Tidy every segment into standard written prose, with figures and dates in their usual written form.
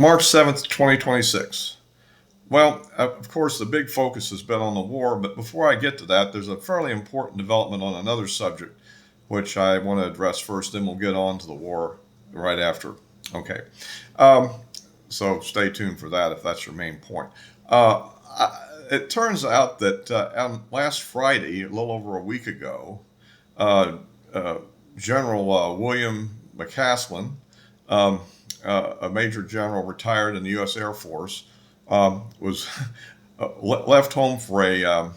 March 7th, 2026. Well, of course, the big focus has been on the war, but before I get to that, there's a fairly important development on another subject, which I want to address first, then we'll get on to the war right after. Okay. Um, so stay tuned for that if that's your main point. It turns out that on last Friday, a little over a week ago, uh, uh, General William MacCasland, um, a major general retired in the U.S. Air Force, was left home for a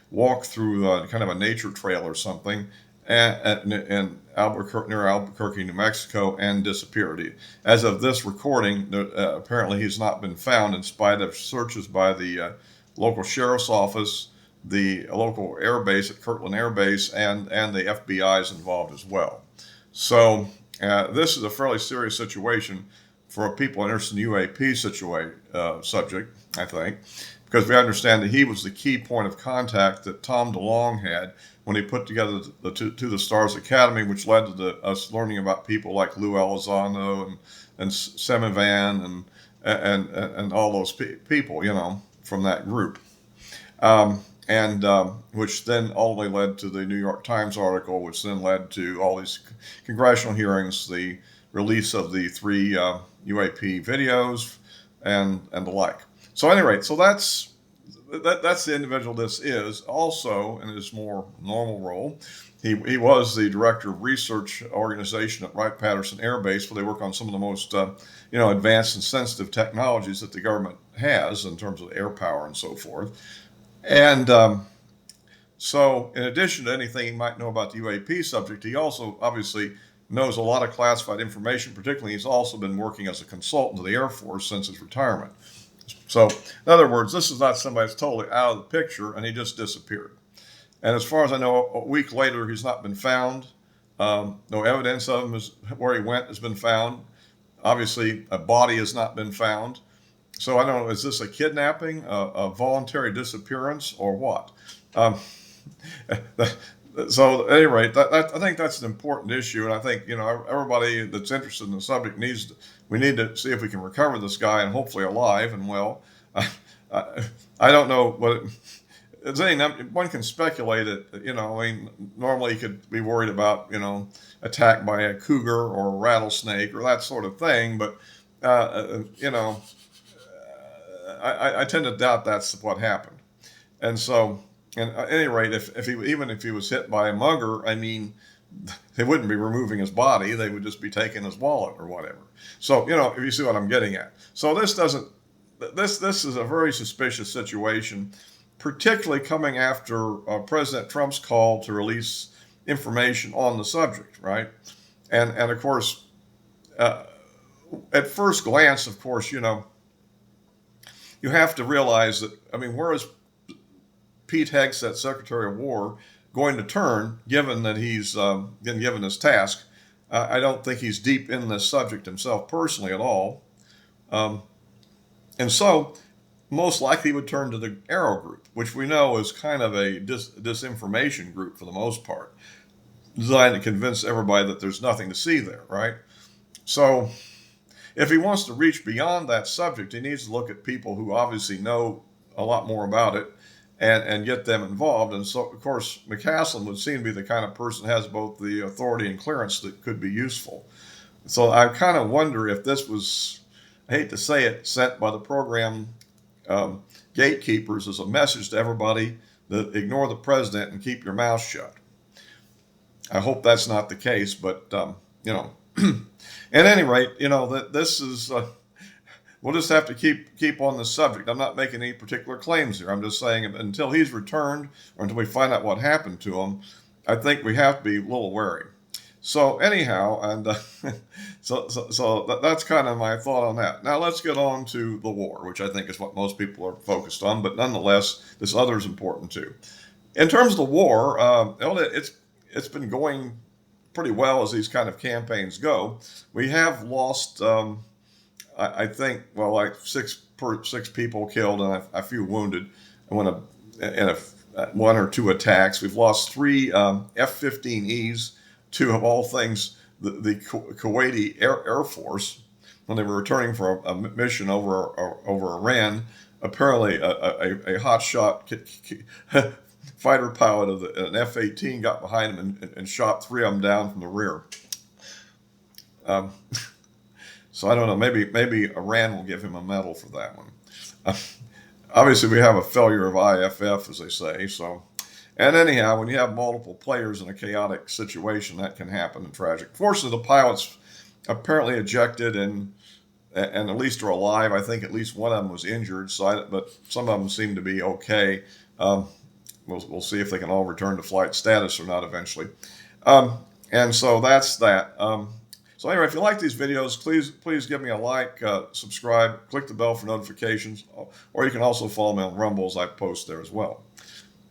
walk through kind of a nature trail or something in Albuquerque, near Albuquerque, New Mexico, and disappeared. As of this recording, apparently he's not been found in spite of searches by the local sheriff's office, the local air base at Kirtland Air Base, and the FBI is involved as well. So this is a fairly serious situation for people interested in the UAP subject, I think, because we understand that he was the key point of contact that Tom DeLonge had when he put together the To the Stars Academy, which led to us learning about people like Lou Elizondo and Semivan and all those people, from that group. And which then ultimately led to the New York Times article, which then led to all these congressional hearings, the release of the three UAP videos, and the like. So, at any rate, so that's the individual this is. Also, in his more normal role, he was the director of research organization at Wright-Patterson Air Base, where they work on some of the most advanced and sensitive technologies that the government has in terms of air power and so forth. And so, in addition to anything he might know about the UAP subject, he also obviously knows a lot of classified information. Particularly, he's also been working as a consultant to the Air Force since his retirement. So, in other words, this is not somebody that's totally out of the picture, and he just disappeared. And as far as I know, a week later, he's not been found. No evidence of him where he went has been found. Obviously, a body has not been found. So I don't know, is this a kidnapping, a voluntary disappearance, or what? Um, so at any rate, I think that's an important issue, and I think everybody that's interested in the subject we need to see if we can recover this guy and hopefully alive and well. I don't know what. One can speculate it. Normally you could be worried about attack by a cougar or a rattlesnake or that sort of thing, but I tend to doubt that's what happened. And so, at any rate, even if he was hit by a mugger, I mean, they wouldn't be removing his body; they would just be taking his wallet or whatever. So, if you see what I'm getting at. So this is a very suspicious situation, particularly coming after President Trump's call to release information on the subject, right? And of course, at first glance, of course, you have to realize that, where is Pete Hegseth, Secretary of War, going to turn, given that he's been given this task? I don't think he's deep in this subject himself personally at all. And so, most likely he would turn to the Arrow Group, which we know is kind of a disinformation group for the most part, designed to convince everybody that there's nothing to see there, right? So, if he wants to reach beyond that subject, he needs to look at people who obviously know a lot more about it and get them involved. And so, of course, MacCasland would seem to be the kind of person that has both the authority and clearance that could be useful. So I kind of wonder if this was, I hate to say it, sent by the program gatekeepers as a message to everybody that ignore the president and keep your mouth shut. I hope that's not the case, but, at any rate, that this is, we'll just have to keep on this subject. I'm not making any particular claims here. I'm just saying until he's returned or until we find out what happened to him, I think we have to be a little wary. So anyhow, and so that's kind of my thought on that. Now let's get on to the war, which I think is what most people are focused on, but nonetheless, this other is important too. In terms of the war, it's been going pretty well as these kind of campaigns go. We have lost, I think, like six people killed and a few wounded in one or two attacks. We've lost three F-15Es, two of all things the Kuwaiti Air Force, when they were returning for a mission over Iran. Apparently, a hotshot fighter pilot of an F-18 got behind him and shot 3 of them down from the rear. Um, so I don't know. Maybe Iran will give him a medal for that one. Obviously, we have a failure of IFF, as they say. So, and anyhow, when you have multiple players in a chaotic situation, that can happen and tragic. Fortunately, the pilots apparently ejected and at least are alive. I think at least one of them was injured, but some of them seem to be okay. We'll see if they can all return to flight status or not eventually. And so that's that. So anyway, if you like these videos, please give me a like, subscribe, click the bell for notifications, or you can also follow me on Rumble as I post there as well.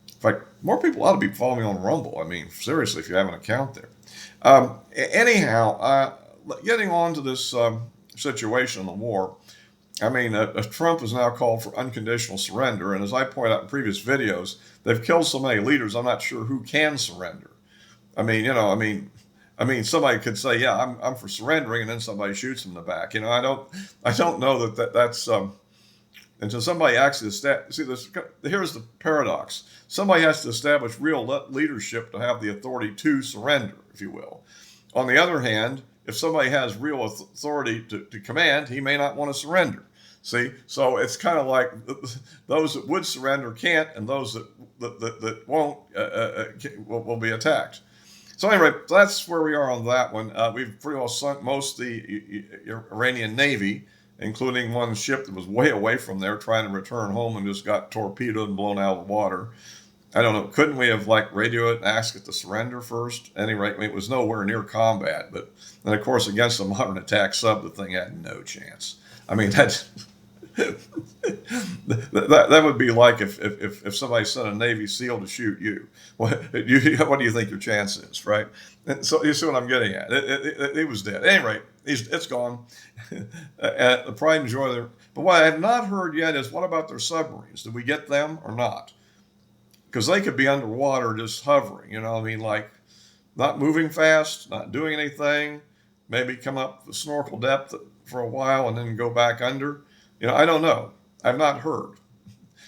In fact, more people ought to be following me on Rumble. I mean, seriously, if you have an account there. Anyhow, getting on to this situation in the war, I mean, Trump has now called for unconditional surrender, and as I pointed out in previous videos, they've killed so many leaders, I'm not sure who can surrender. I mean, somebody could say, yeah, I'm for surrendering, and then somebody shoots them in the back. I don't know that's until somebody actually see this. Here's the paradox: somebody has to establish real leadership to have the authority to surrender, if you will. On the other hand, if somebody has real authority to command, he may not want to surrender. See, so it's kind of like those that would surrender can't, and those that won't will be attacked. So anyway, that's where we are on that one. We've pretty well sunk most of the Iranian Navy, including one ship that was way away from there trying to return home and just got torpedoed and blown out of the water. I don't know. Couldn't we have radioed it and asked it to surrender first? At any rate, it was nowhere near combat. But then, of course, against a modern attack sub, the thing had no chance. I mean, that would be like if somebody sent a Navy SEAL to shoot you. What do you think your chance is, right? And so you see what I'm getting at. It was dead. At any rate, it's gone. The pride and joy there. But what I have not heard yet is, what about their submarines? Did we get them or not? Because they could be underwater just hovering, not moving fast, not doing anything, maybe come up the snorkel depth for a while and then go back under. I don't know. I've not heard.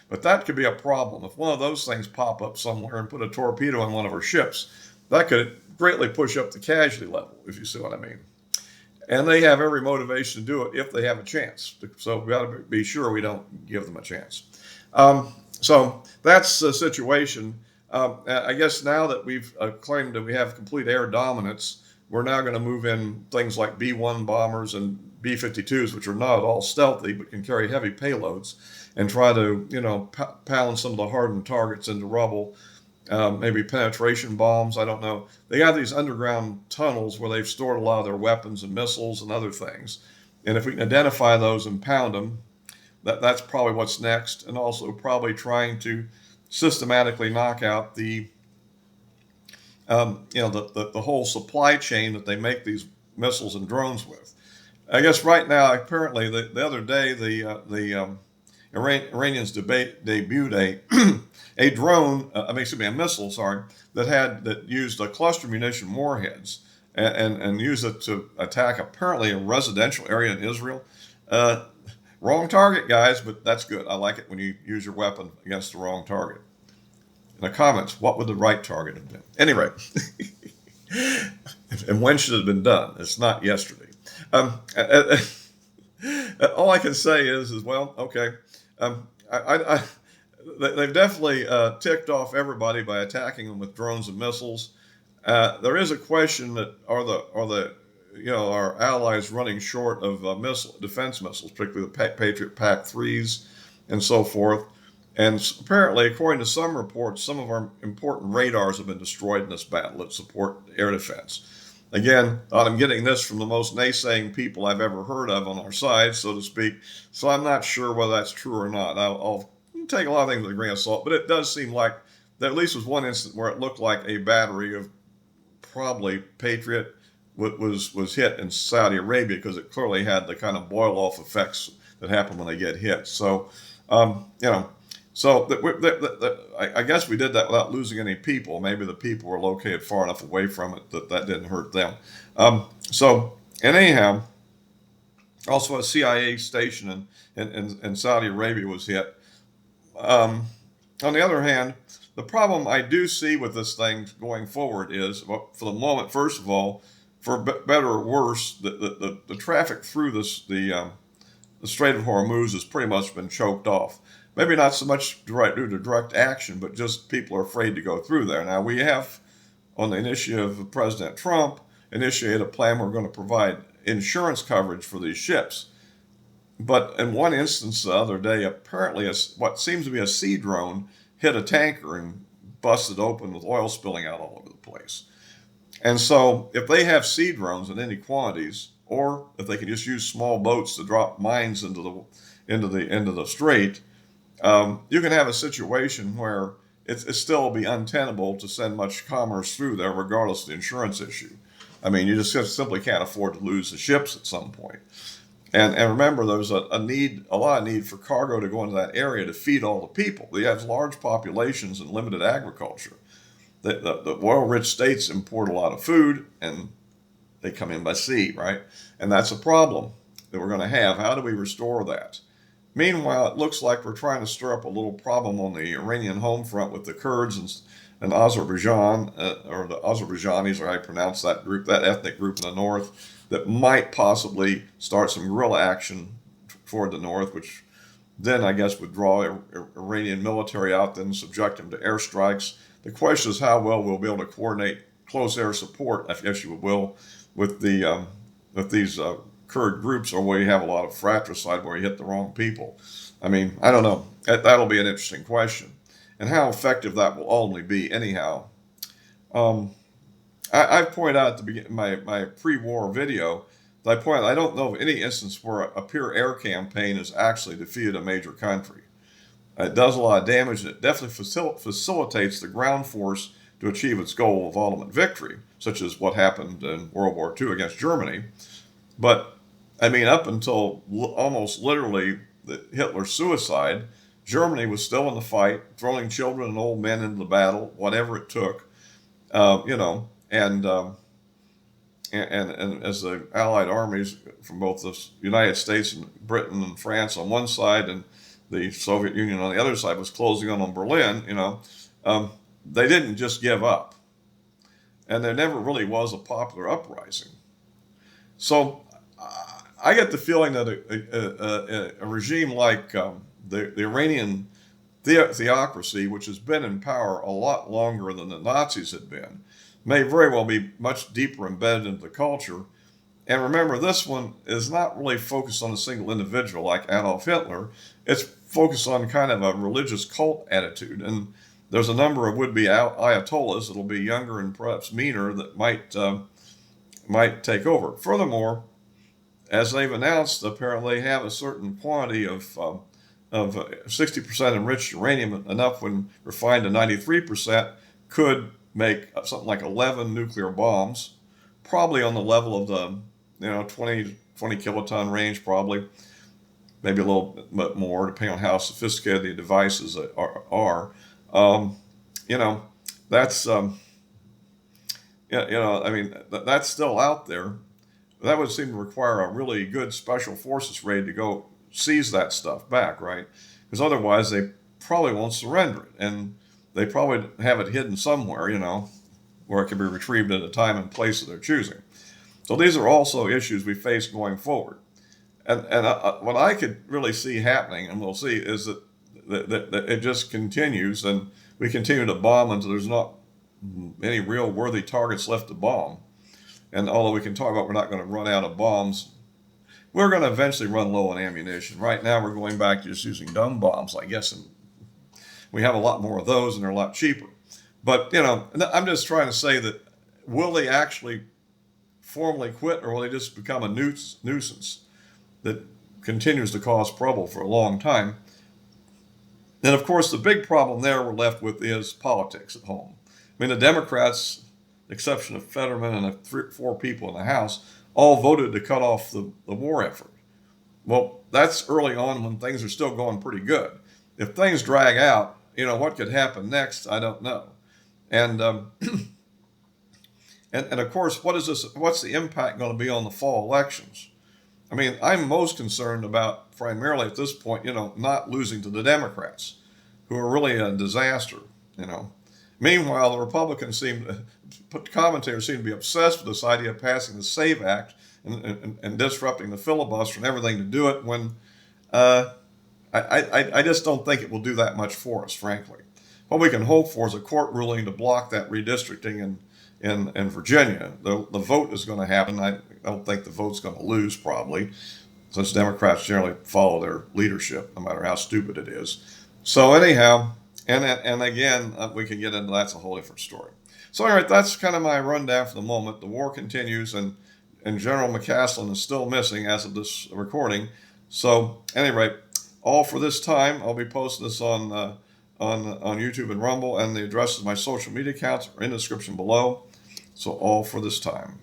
But that could be a problem. If one of those things pop up somewhere and put a torpedo on one of our ships, that could greatly push up the casualty level, if you see what I mean. And they have every motivation to do it if they have a chance. So we got to be sure we don't give them a chance. So that's the situation. I guess now that we've claimed that we have complete air dominance, we're now going to move in things like B-1 bombers and B-52s, which are not at all stealthy but can carry heavy payloads, and try to, pound some of the hardened targets into rubble. Maybe penetration bombs, I don't know. They have these underground tunnels where they've stored a lot of their weapons and missiles and other things. And if we can identify those and pound them, that's probably what's next, and also probably trying to systematically knock out the whole supply chain that they make these missiles and drones with. I guess right now, apparently, the other day, the Iranians debuted a drone, a missile, that used cluster munition warheads and used it to attack apparently a residential area in Israel. Wrong target, guys, but that's good. I like it when you use your weapon against the wrong target. In the comments, what would the right target have been? Anyway, and when should it have been done? It's not yesterday. All I can say is well, okay. They've definitely ticked off everybody by attacking them with drones and missiles. There is a question that are our allies running short of defense missiles, particularly the Patriot PAC-3s and so forth. And apparently, according to some reports, some of our important radars have been destroyed in this battle that support air defense. Again, I'm getting this from the most naysaying people I've ever heard of on our side, so to speak. So I'm not sure whether that's true or not. I'll take a lot of things with a grain of salt, but it does seem like there at least was one instance where it looked like a battery of probably Patriot was hit in Saudi Arabia, because it clearly had the kind of boil-off effects that happen when they get hit. So, I guess we did that without losing any people. Maybe the people were located far enough away from it that didn't hurt them. So anyhow, Also, a CIA station in Saudi Arabia was hit. Um, on the other hand, the problem I do see with this thing going forward is, well, for the moment, first of all, for better or worse, the traffic through the Strait of Hormuz has pretty much been choked off. Maybe not so much due to direct action, but just people are afraid to go through there. Now, we have, on the initiative of President Trump, initiated a plan we're going to provide insurance coverage for these ships. But in one instance the other day, apparently what seems to be a sea drone hit a tanker and busted open with oil spilling out all over the place. And so if they have sea drones in any quantities, or if they can just use small boats to drop mines into the strait, you can have a situation where it's still be untenable to send much commerce through there, regardless of the insurance issue. I mean, you just simply can't afford to lose the ships at some point. And remember, there's a lot of need for cargo to go into that area to feed all the people. They have large populations and limited agriculture. The oil-rich states import a lot of food, and they come in by sea, right? And that's a problem that we're going to have. How do we restore that? Meanwhile, it looks like we're trying to stir up a little problem on the Iranian home front with the Kurds and Azerbaijan, or the Azerbaijanis, or how I pronounce that group, that ethnic group in the north, that might possibly start some guerrilla action toward the north, which then I guess would draw Iranian military out, then subject them to airstrikes. The question is how well we'll be able to coordinate close air support, if you will, with these Kurd groups, or where you have a lot of fratricide where you hit the wrong people. I mean, I don't know. That'll be an interesting question, and how effective that will ultimately be. Anyhow, I pointed out at the beginning my pre-war video. I pointed out I don't know of any instance where a pure air campaign has actually defeated a major country. It does a lot of damage, and it definitely facilitates the ground force to achieve its goal of ultimate victory, such as what happened in World War II against Germany. But, I mean, up until almost literally Hitler's suicide, Germany was still in the fight, throwing children and old men into the battle, whatever it took, and as the Allied armies from both the United States and Britain and France on one side, and the Soviet Union on the other side was closing in on Berlin, they didn't just give up. And there never really was a popular uprising. So I get the feeling that a regime like the Iranian theocracy, which has been in power a lot longer than the Nazis had been, may very well be much deeper embedded into the culture. And remember, this one is not really focused on a single individual like Adolf Hitler. It's focused on kind of a religious cult attitude. And there's a number of would-be ayatollahs that'll be younger and perhaps meaner that might take over. Furthermore, as they've announced, apparently they have a certain quantity of 60% enriched uranium, enough when refined to 93%, could make something like 11 nuclear bombs, probably on the level of the 20 kiloton range, probably, maybe a little bit more, depending on how sophisticated the devices are. That's that's still out there. That would seem to require a really good special forces raid to go seize that stuff back, right? Because otherwise they probably won't surrender it, and they probably have it hidden somewhere, where it can be retrieved at a time and place of their choosing. So these are also issues we face going forward. And what I could really see happening, and we'll see, is that it just continues, and we continue to bomb until there's not any real worthy targets left to bomb. And although we can talk about we're not going to run out of bombs, we're going to eventually run low on ammunition. Right now we're going back to just using dumb bombs, I guess, and we have a lot more of those, and they're a lot cheaper. But, I'm just trying to say that will they actually formally quit, or will they just become a nuisance that continues to cause trouble for a long time? And, of course, the big problem there we're left with is politics at home. I mean, the Democrats, with the exception of Fetterman and 3 or 4 people in the House, all voted to cut off the war effort. Well, that's early on when things are still going pretty good. If things drag out, what could happen next, I don't know. And and of course, what's the impact going to be on the fall elections? I mean, I'm most concerned about primarily at this point, not losing to the Democrats, who are really a disaster, you know. Meanwhile, the Republicans commentators seem to be obsessed with this idea of passing the SAVE Act and disrupting the filibuster and everything to do it when uh, I just don't think it will do that much for us, frankly. What we can hope for is a court ruling to block that redistricting in Virginia. The vote is going to happen. I don't think the vote's going to lose, probably, since Democrats generally follow their leadership, no matter how stupid it is. So anyhow, and again, we can get into that's a whole different story. So anyway, that's kind of my rundown for the moment. The war continues, and General MacCasland is still missing as of this recording. So anyway, all for this time. I'll be posting this on YouTube and Rumble, and the addresses of my social media accounts are in the description below. So all for this time.